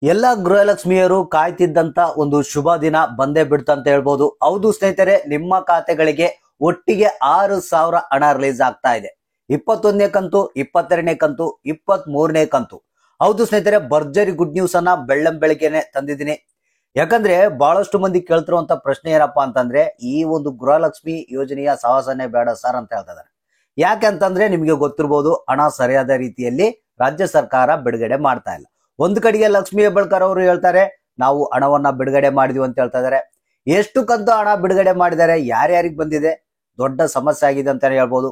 ಎಲ್ಲ ಗೃಹಲಕ್ಷ್ಮಿಯರು ಕಾಯ್ತಿದ್ದಂತ ಒಂದು ಶುಭ ದಿನ ಬಂದೇ ಬಿಡ್ತಂತ ಹೇಳ್ಬೋದು. ಹೌದು ಸ್ನೇಹಿತರೆ, ನಿಮ್ಮ ಖಾತೆಗಳಿಗೆ ಒಟ್ಟಿಗೆ 6,000 ಹಣ ರಿಲೀಸ್ ಆಗ್ತಾ ಇದೆ. 21ನೇ ಕಂತು, 22ನೇ ಕಂತು, 23ನೇ ಕಂತು. ಹೌದು ಸ್ನೇಹಿತರೆ, ಭರ್ಜರಿ ಗುಡ್ ನ್ಯೂಸ್ ಅನ್ನ ಬೆಳ್ಳಂಬೆಳಗ್ಗೆನೆ ತಂದಿದ್ದೀನಿ. ಯಾಕಂದ್ರೆ ಬಹಳಷ್ಟು ಮಂದಿ ಕೇಳ್ತಿರುವಂತ ಪ್ರಶ್ನೆ ಏನಪ್ಪಾ ಅಂತಂದ್ರೆ, ಈ ಒಂದು ಗೃಹಲಕ್ಷ್ಮಿ ಯೋಜನೆಯ ಸಾಹಸನೆ ಬೇಡ ಸರ್ ಅಂತ ಹೇಳ್ತಾ ಇದ್ದಾರೆ. ಯಾಕೆ ಅಂತಂದ್ರೆ ನಿಮಗೆ ಗೊತ್ತಿರಬಹುದು, ಹಣ ಸರಿಯಾದ ರೀತಿಯಲ್ಲಿ ರಾಜ್ಯ ಸರ್ಕಾರ ಬಿಡುಗಡೆ ಮಾಡ್ತಾ ಇಲ್ಲ. ಒಂದು ಕಡೆಗೆ ಲಕ್ಷ್ಮೀ ಹೆಬ್ಬಾಳ್ಕರ್ ಅವರು ಹೇಳ್ತಾರೆ, ನಾವು ಹಣವನ್ನ ಬಿಡುಗಡೆ ಮಾಡಿದ್ವಿ ಅಂತ ಹೇಳ್ತಾ ಇದಾರೆ. ಎಷ್ಟು ಕಂತು ಹಣ ಬಿಡುಗಡೆ ಮಾಡಿದ್ದಾರೆ, ಯಾರ್ಯಾರಿಗೆ ಬಂದಿದೆ, ದೊಡ್ಡ ಸಮಸ್ಯೆ ಆಗಿದೆ ಅಂತಾನೆ ಹೇಳ್ಬೋದು.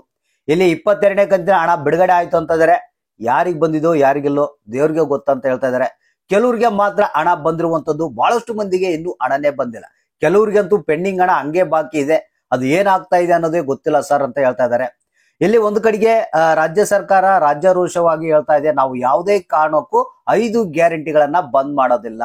ಇಲ್ಲಿ 22ನೇ ಕಂತಿನ ಹಣ ಬಿಡುಗಡೆ ಆಯ್ತು ಅಂತ ಇದಾರೆ. ಯಾರಿಗ್ ಬಂದಿದೋ ಯಾರಿಗಿಲ್ಲೋ ದೇವ್ರಿಗೆ ಗೊತ್ತಂತ ಹೇಳ್ತಾ ಇದಾರೆ. ಕೆಲವ್ರಿಗೆ ಮಾತ್ರ ಹಣ ಬಂದಿರುವಂತದ್ದು, ಬಹಳಷ್ಟು ಮಂದಿಗೆ ಇನ್ನೂ ಹಣನೇ ಬಂದಿಲ್ಲ. ಕೆಲವ್ರಿಗಂತೂ ಪೆಂಡಿಂಗ್ ಹಣ ಹಂಗೆ ಬಾಕಿ ಇದೆ, ಅದು ಏನಾಗ್ತಾ ಇದೆ ಅನ್ನೋದೇ ಗೊತ್ತಿಲ್ಲ ಸರ್ ಅಂತ ಹೇಳ್ತಾ ಇದಾರೆ. ಇಲ್ಲಿ ಒಂದು ಕಡೆಗೆ ರಾಜ್ಯ ಸರ್ಕಾರ ರಾಜ್ಯಾರೋಷವಾಗಿ ಹೇಳ್ತಾ ಇದೆ, ನಾವು ಯಾವುದೇ ಕಾರಣಕ್ಕೂ 5 ಗ್ಯಾರಂಟಿಗಳನ್ನ ಬಂದ್ ಮಾಡೋದಿಲ್ಲ,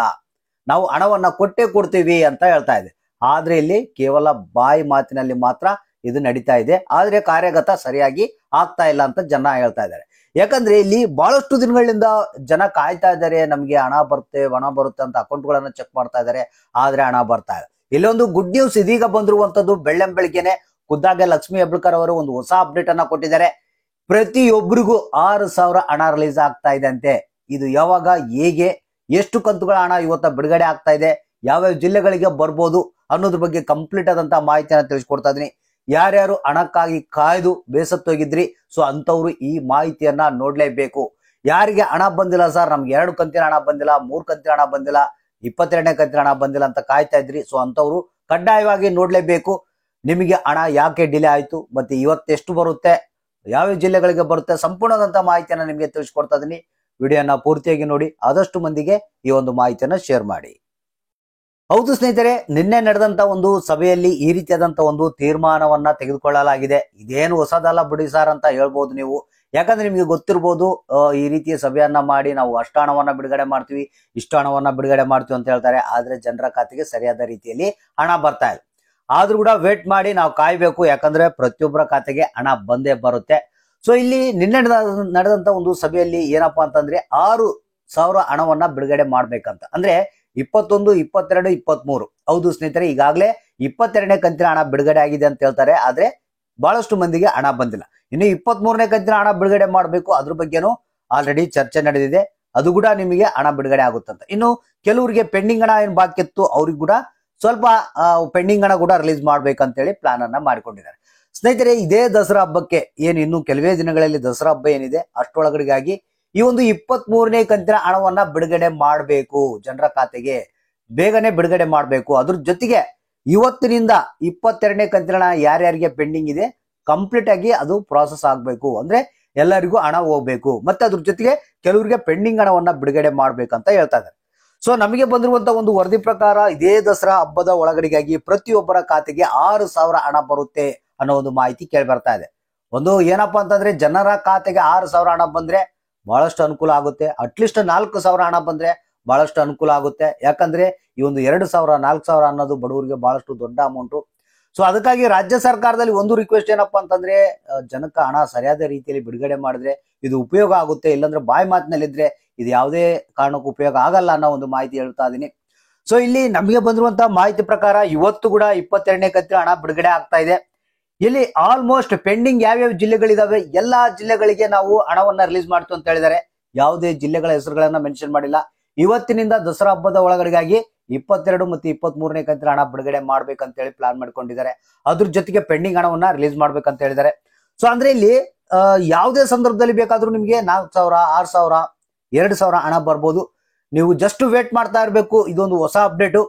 ನಾವು ಹಣವನ್ನ ಕೊಟ್ಟೇ ಕೊಡ್ತೀವಿ ಅಂತ ಹೇಳ್ತಾ ಇದೆ. ಆದ್ರೆ ಇಲ್ಲಿ ಕೇವಲ ಬಾಯಿ ಮಾತಿನಲ್ಲಿ ಮಾತ್ರ ಇದು ನಡೀತಾ ಇದೆ, ಆದ್ರೆ ಕಾರ್ಯಗತ ಸರಿಯಾಗಿ ಆಗ್ತಾ ಇಲ್ಲ ಅಂತ ಜನ ಹೇಳ್ತಾ ಇದ್ದಾರೆ. ಯಾಕಂದ್ರೆ ಇಲ್ಲಿ ಬಹಳಷ್ಟು ದಿನಗಳಿಂದ ಜನ ಕಾಯ್ತಾ ಇದ್ದಾರೆ, ನಮ್ಗೆ ಹಣ ಬರುತ್ತೆ ಅಂತ ಅಕೌಂಟ್ಗಳನ್ನ ಚೆಕ್ ಮಾಡ್ತಾ ಇದ್ದಾರೆ, ಆದ್ರೆ ಹಣ ಬರ್ತಾ ಇದೆ. ಇಲ್ಲೊಂದು ಗುಡ್ ನ್ಯೂಸ್ ಇದೀಗ ಬಂದಿರುವಂತದ್ದು ಬೆಳ್ಳಂಬೆಳಗ್ಗೆನೆ ಖುದ್ದಾಗೆ ಲಕ್ಷ್ಮೀ ಹೆಬ್ಬಾಳ್ಕರ್ ಅವರು ಒಂದು ಹೊಸ ಅಪ್ಡೇಟ್ ಅನ್ನ ಕೊಟ್ಟಿದ್ದಾರೆ. ಪ್ರತಿಯೊಬ್ಬರಿಗೂ 6,000 ಹಣ ರಿಲೀಸ್ ಆಗ್ತಾ ಇದೆ ಅಂತೆ. ಇದು ಯಾವಾಗ, ಹೇಗೆ, ಎಷ್ಟು ಕಂತುಗಳ ಹಣ ಇವತ್ತ ಬಿಡುಗಡೆ ಆಗ್ತಾ ಇದೆ, ಯಾವ್ಯಾವ ಜಿಲ್ಲೆಗಳಿಗೆ ಬರ್ಬೋದು ಅನ್ನೋದ್ರ ಬಗ್ಗೆ ಕಂಪ್ಲೀಟ್ ಆದಂತಹ ಮಾಹಿತಿಯನ್ನ ತಿಳಿಸ್ಕೊಡ್ತಾ ಇದೀನಿ. ಯಾರ್ಯಾರು ಹಣಕ್ಕಾಗಿ ಕಾಯ್ದು ಬೇಸತ್ತೋಗಿದ್ರಿ, ಸೊ ಅಂತವ್ರು ಈ ಮಾಹಿತಿಯನ್ನ ನೋಡ್ಲೇಬೇಕು. ಯಾರಿಗೆ ಹಣ ಬಂದಿಲ್ಲ ಸರ್, ನಮ್ಗೆ 2 ಕಂತಿನ ಹಣ ಬಂದಿಲ್ಲ, 3 ಕಂತಿನ ಹಣ ಬಂದಿಲ್ಲ, 22ನೇ ಕಂತಿನ ಹಣ ಬಂದಿಲ್ಲ ಅಂತ ಕಾಯ್ತಾ ಇದ್ರಿ, ಸೊ ಅಂತವ್ರು ಕಡ್ಡಾಯವಾಗಿ ನೋಡ್ಲೇಬೇಕು. ನಿಮಗೆ ಹಣ ಯಾಕೆ ಡಿಲೇ ಆಯ್ತು, ಮತ್ತೆ ಇವತ್ತೆಷ್ಟು ಬರುತ್ತೆ, ಯಾವ ಜಿಲ್ಲೆಗಳಿಗೆ ಬರುತ್ತೆ, ಸಂಪೂರ್ಣವಾದಂತಹ ಮಾಹಿತಿಯನ್ನ ನಿಮಗೆ ತಿಳಿಸ್ಕೊಡ್ತಾ ಇದೀನಿ. ವಿಡಿಯೋನ ಪೂರ್ತಿಯಾಗಿ ನೋಡಿ, ಆದಷ್ಟು ಮಂದಿಗೆ ಈ ಒಂದು ಮಾಹಿತಿಯನ್ನ ಶೇರ್ ಮಾಡಿ. ಹೌದು ಸ್ನೇಹಿತರೆ, ನಿನ್ನೆ ನಡೆದಂತ ಒಂದು ಸಭೆಯಲ್ಲಿ ಈ ರೀತಿಯಾದಂತ ಒಂದು ತೀರ್ಮಾನವನ್ನ ತೆಗೆದುಕೊಳ್ಳಲಾಗಿದೆ. ಇದೇನು ಹೊಸದಲ್ಲ ಬಿಡಿ ಸರ್ ಅಂತ ಹೇಳ್ಬೋದು ನೀವು. ಯಾಕಂದ್ರೆ ನಿಮಗೆ ಗೊತ್ತಿರ್ಬೋದು, ಈ ರೀತಿಯ ಸಭೆಯನ್ನ ಮಾಡಿ ನಾವು ಅಷ್ಟು ಹಣವನ್ನ ಬಿಡುಗಡೆ ಮಾಡ್ತೀವಿ, ಇಷ್ಟು ಹಣವನ್ನ ಬಿಡುಗಡೆ ಮಾಡ್ತೀವಿ ಅಂತ ಹೇಳ್ತಾರೆ. ಆದ್ರೆ ಜನರ ಖಾತೆಗೆ ಸರಿಯಾದ ರೀತಿಯಲ್ಲಿ ಹಣ ಬರ್ತಾ ಇದೆ. ಆದ್ರೂ ಕೂಡ ವೇಟ್ ಮಾಡಿ ನಾವು ಕಾಯ್ಬೇಕು, ಯಾಕಂದ್ರೆ ಪ್ರತಿಯೊಬ್ಬರ ಖಾತೆಗೆ ಹಣ ಬಂದೇ ಬರುತ್ತೆ. ಸೊ ಇಲ್ಲಿ ನಿನ್ನೆ ನಡೆದಂತ ಒಂದು ಸಭೆಯಲ್ಲಿ ಏನಪ್ಪಾ ಅಂತಂದ್ರೆ 6,000 ಹಣವನ್ನ ಬಿಡುಗಡೆ ಮಾಡ್ಬೇಕಂತ, ಅಂದ್ರೆ 21, 22, 23. ಹೌದು ಸ್ನೇಹಿತರೆ, ಈಗಾಗಲೇ 22ನೇ ಕಂತಿನ ಹಣ ಬಿಡುಗಡೆ ಆಗಿದೆ ಅಂತ ಹೇಳ್ತಾರೆ, ಆದ್ರೆ ಬಹಳಷ್ಟು ಮಂದಿಗೆ ಹಣ ಬಂದಿಲ್ಲ. ಇನ್ನು 23ನೇ ಕಂತಿನ ಹಣ ಬಿಡುಗಡೆ ಮಾಡಬೇಕು, ಅದ್ರ ಬಗ್ಗೆನೂ ಆಲ್ರೆಡಿ ಚರ್ಚೆ ನಡೆದಿದೆ, ಅದು ಕೂಡ ನಿಮಗೆ ಹಣ ಬಿಡುಗಡೆ ಆಗುತ್ತಂತ. ಇನ್ನು ಕೆಲವರಿಗೆ ಪೆಂಡಿಂಗ್ ಹಣ ಏನ್ ಬಾಕಿ ಇತ್ತು, ಅವ್ರಿಗೆ ಕೂಡ ಸ್ವಲ್ಪ ಪೆಂಡಿಂಗ್ ಹಣ ಕೂಡ ರಿಲೀಸ್ ಮಾಡ್ಬೇಕಂತೇಳಿ ಪ್ಲಾನ್ ಅನ್ನ ಮಾಡಿಕೊಂಡಿದ್ದಾರೆ. ಸ್ನೇಹಿತರೆ, ಇದೇ ದಸರಾ ಹಬ್ಬಕ್ಕೆ ಏನು ಇನ್ನು ಕೆಲವೇ ದಿನಗಳಲ್ಲಿ ದಸರಾ ಹಬ್ಬ ಏನಿದೆ, ಅಷ್ಟೊಳಗಡೆಗಾಗಿ ಈ ಒಂದು 23ನೇ ಕಂತಿನ ಹಣವನ್ನ ಬಿಡುಗಡೆ ಮಾಡಬೇಕು, ಜನರ ಖಾತೆಗೆ ಬೇಗನೆ ಬಿಡುಗಡೆ ಮಾಡಬೇಕು. ಅದ್ರ ಜೊತೆಗೆ ಇವತ್ತಿನಿಂದ 22ನೇ ಕಂತಿನ ಹಣ ಯಾರ್ಯಾರಿಗೆ ಪೆಂಡಿಂಗ್ ಇದೆ ಕಂಪ್ಲೀಟ್ ಆಗಿ ಅದು ಪ್ರಾಸೆಸ್ ಆಗ್ಬೇಕು, ಅಂದ್ರೆ ಎಲ್ಲರಿಗೂ ಹಣ ಹೋಗ್ಬೇಕು. ಮತ್ತೆ ಅದ್ರ ಜೊತೆಗೆ ಕೆಲವರಿಗೆ ಪೆಂಡಿಂಗ್ ಹಣವನ್ನ ಬಿಡುಗಡೆ ಮಾಡ್ಬೇಕಂತ ಹೇಳ್ತಾ ಇದ್ದಾರೆ. ಸೊ ನಮಗೆ ಬಂದಿರುವಂತ ಒಂದು ವರದಿ ಪ್ರಕಾರ ಇದೇ ದಸರಾ ಹಬ್ಬದ ಒಳಗಡೆಗಾಗಿ ಪ್ರತಿಯೊಬ್ಬರ ಖಾತೆಗೆ 6,000 ಹಣ ಬರುತ್ತೆ ಅನ್ನೋ ಒಂದು ಮಾಹಿತಿ ಕೇಳಿ ಬರ್ತಾ ಇದೆ. ಒಂದು ಏನಪ್ಪಾ ಅಂತಂದ್ರೆ, ಜನರ ಖಾತೆಗೆ 6,000 ಹಣ ಬಂದ್ರೆ ಬಹಳಷ್ಟು ಅನುಕೂಲ ಆಗುತ್ತೆ. ಅಟ್ಲೀಸ್ಟ್ 4,000 ಹಣ ಬಂದ್ರೆ ಬಹಳಷ್ಟು ಅನುಕೂಲ ಆಗುತ್ತೆ. ಯಾಕಂದ್ರೆ ಈ ಒಂದು 2,000, 4,000 ಅನ್ನೋದು ಬಡವರಿಗೆ ಬಹಳಷ್ಟು ದೊಡ್ಡ ಅಮೌಂಟು. ಸೊ ಅದಕ್ಕಾಗಿ ರಾಜ್ಯ ಸರ್ಕಾರದಲ್ಲಿ ಒಂದು ರಿಕ್ವೆಸ್ಟ್ ಏನಪ್ಪಾ ಅಂತಂದ್ರೆ, ಜನಕ್ಕೆ ಹಣ ಸರಿಯಾದ ರೀತಿಯಲ್ಲಿ ಬಿಡುಗಡೆ ಮಾಡಿದ್ರೆ ಇದು ಉಪಯೋಗ ಆಗುತ್ತೆ, ಇಲ್ಲಾಂದ್ರೆ ಬಾಯಿ ಮಾತಿನಲ್ಲಿದ್ರೆ ಇದು ಯಾವುದೇ ಕಾರಣಕ್ಕೂ ಉಪಯೋಗ ಆಗಲ್ಲ ಅನ್ನೋ ಒಂದು ಮಾಹಿತಿ ಹೇಳ್ತಾ ಇದೀನಿ. ಸೊ ಇಲ್ಲಿ ನಮಗೆ ಬಂದಿರುವಂತಹ ಮಾಹಿತಿ ಪ್ರಕಾರ ಇವತ್ತು ಕೂಡ 22ನೇ ಕಂತಿನ ಹಣ ಬಿಡುಗಡೆ ಆಗ್ತಾ ಇದೆ. ಇಲ್ಲಿ ಆಲ್ಮೋಸ್ಟ್ ಪೆಂಡಿಂಗ್ ಯಾವ್ಯಾವ ಜಿಲ್ಲೆಗಳಿದಾವೆ, ಎಲ್ಲಾ ಜಿಲ್ಲೆಗಳಿಗೆ ನಾವು ಹಣವನ್ನ ರಿಲೀಸ್ ಮಾಡ್ತೀವಿ ಅಂತ ಹೇಳಿದ್ದಾರೆ. ಯಾವುದೇ ಜಿಲ್ಲೆಗಳ ಹೆಸರುಗಳನ್ನ ಮೆನ್ಷನ್ ಮಾಡಿಲ್ಲ. ಇವತ್ತಿನಿಂದ ದಸರಾ ಹಬ್ಬದ ಒಳಗಡೆಗಾಗಿ 22 ಮತ್ತು 23ನೇ ಕಂತಿನ ಹಣ ಬಿಡುಗಡೆ ಮಾಡ್ಬೇಕಂತ ಹೇಳಿ ಪ್ಲಾನ್ ಮಾಡ್ಕೊಂಡಿದ್ದಾರೆ. ಅದ್ರ ಜೊತೆಗೆ ಪೆಂಡಿಂಗ್ ಹಣವನ್ನ ರಿಲೀಸ್ ಮಾಡ್ಬೇಕಂತ ಹೇಳಿದ್ದಾರೆ. ಸೊ ಅಂದ್ರೆ ಇಲ್ಲಿ ಯಾವುದೇ ಸಂದರ್ಭದಲ್ಲಿ ಬೇಕಾದ್ರೂ ನಿಮ್ಗೆ 4,000, 6,000, 2,000 ಹಣ ಬರ್ಬೋದು. ನೀವು ಜಸ್ಟ್ ವೇಟ್ ಮಾಡ್ತಾ ಇರಬೇಕು. ಇದೊಂದು ಹೊಸ ಅಪ್ಡೇಟು.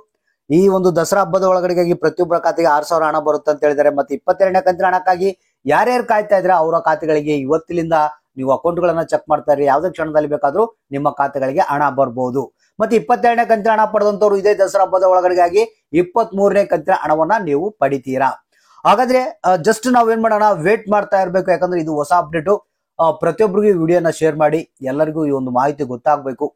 ಈ ಒಂದು ದಸರಾ ಹಬ್ಬದ ಒಳಗಡೆಗಾಗಿ ಪ್ರತಿಯೊಬ್ಬರ ಖಾತೆಗೆ 6,000 ಹಣ ಬರುತ್ತೆ ಅಂತ ಹೇಳಿದ್ದಾರೆ. ಮತ್ತೆ 22ನೇ ಕಂತಿನ ಹಣಕ್ಕಾಗಿ ಯಾರ್ಯಾರು ಕಾಯ್ತಾ ಇದ್ರೆ ಅವರ ಖಾತೆಗಳಿಗೆ ಇವತ್ತಿನಿಂದ ನೀವು ಅಕೌಂಟ್ಗಳನ್ನ ಚೆಕ್ ಮಾಡ್ತಾ ಇರಿ, ಯಾವುದೇ ಕ್ಷಣದಲ್ಲಿ ಬೇಕಾದ್ರೂ ನಿಮ್ಮ ಖಾತೆಗಳಿಗೆ ಹಣ ಬರ್ಬೋದು. ಮತ್ತೆ 22ನೇ ಕಂತಿನ ಹಣ ಪಡೆದಂತವ್ರು ಇದೇ ದಸರಾ ಹಬ್ಬದ ಒಳಗಡೆಗಾಗಿ 23ನೇ ಕಂತಿನ ಹಣವನ್ನ ನೀವು ಪಡಿತೀರಾ. ಹಾಗಾದ್ರೆ ಜಸ್ಟ್ ನಾವೇನ್ ಮಾಡೋಣ, ವೇಟ್ ಮಾಡ್ತಾ ಇರ್ಬೇಕು. ಯಾಕಂದ್ರೆ ಇದು ಹೊಸ ಅಪ್ಡೇಟು. ಪ್ರತಿಯೊಬ್ಬರಿಗೂ ಈ ವಿಡಿಯೋನ ಶೇರ್ ಮಾಡಿ, ಎಲ್ಲರಿಗೂ ಈ ಒಂದು ಮಾಹಿತಿ ಗೊತ್ತಾಗಬೇಕು.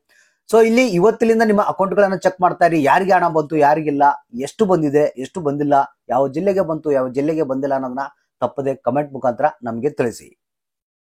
ಸೊ ಇಲ್ಲಿ ಇವತ್ತಿನಿಂದ ನಿಮ್ಮ ಅಕೌಂಟ್ಗಳನ್ನ ಚೆಕ್ ಮಾಡ್ತಾ ಇರಿ, ಯಾರಿಗೆ ಹಣ ಬಂತು, ಯಾರಿಗಿಲ್ಲ, ಎಷ್ಟು ಬಂದಿದೆ, ಎಷ್ಟು ಬಂದಿಲ್ಲ, ಯಾವ ಜಿಲ್ಲೆಗೆ ಬಂತು, ಯಾವ ಜಿಲ್ಲೆಗೆ ಬಂದಿಲ್ಲ ಅನ್ನೋದನ್ನ ತಪ್ಪದೆ ಕಮೆಂಟ್ ಮುಖಾಂತರ ನಮಗೆ ತಿಳಿಸಿ.